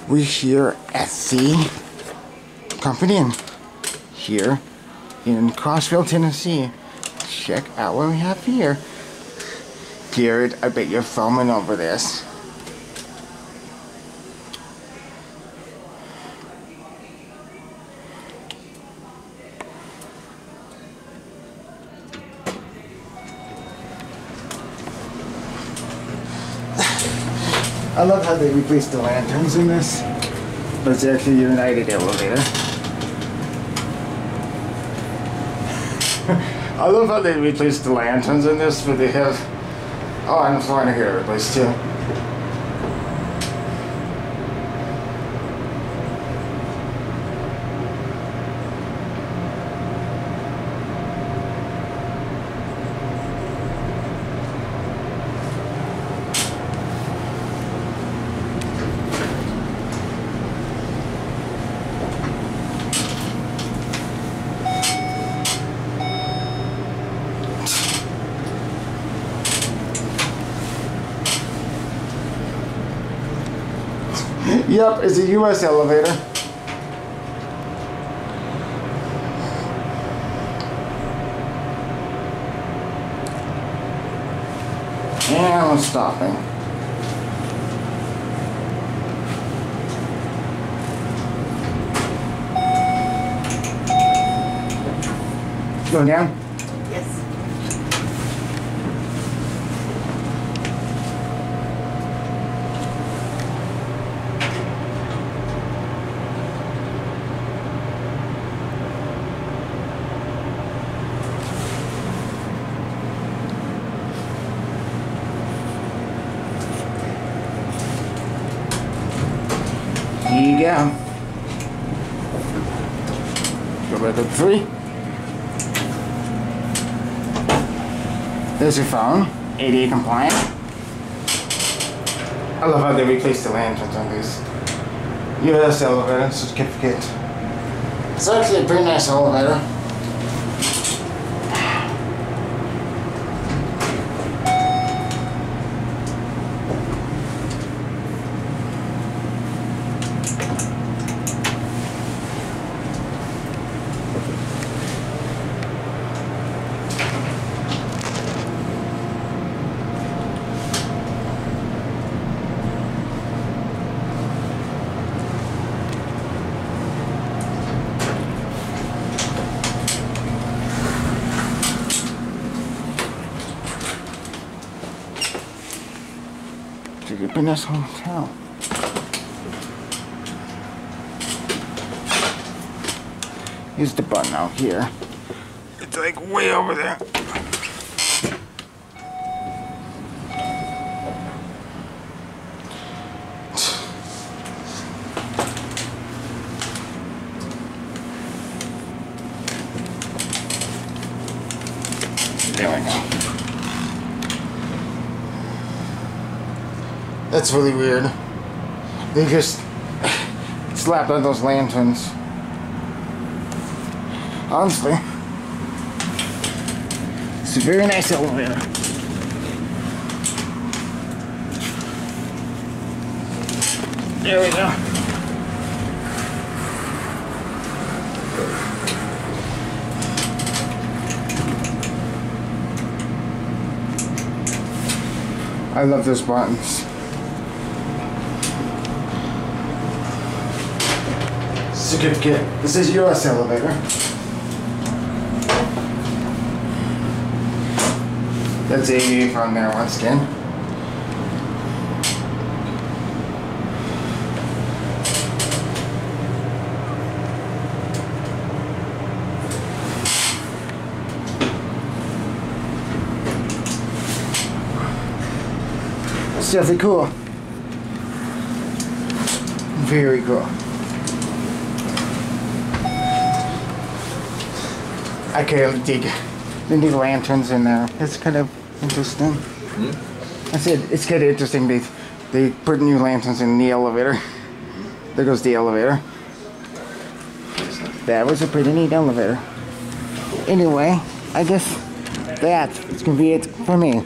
We're here at the company here in Crossville, Tennessee. Check out what we have here. Jared, I bet you're filming over this. I love how they replaced the lanterns in this, but it's actually a United elevator. I love how they replaced the lanterns in this, but they have, oh, and the floor here replaced too. Yep, it's a US elevator. And I'm stopping. Going down? Yes. Here you go. Go back up 3. There's your phone, ADA compliant. I love how they replaced the lanterns on these. US elevator certificate. It's actually a pretty nice elevator. It's a pretty nice hotel. Here's the button out here. It's like way over there. There we go. That's really weird. They just slapped on those lanterns. Honestly, it's a very nice elevator. There we go. I love those buttons. Certificate. This is US elevator. That's ADA from there once again. It's definitely cool. Very cool. I can't dig the new lanterns in there. It's kind of interesting. I said it's kind of interesting. They put new lanterns in the elevator. There goes the elevator. That was a pretty neat elevator. Anyway, I guess that's gonna be it for me.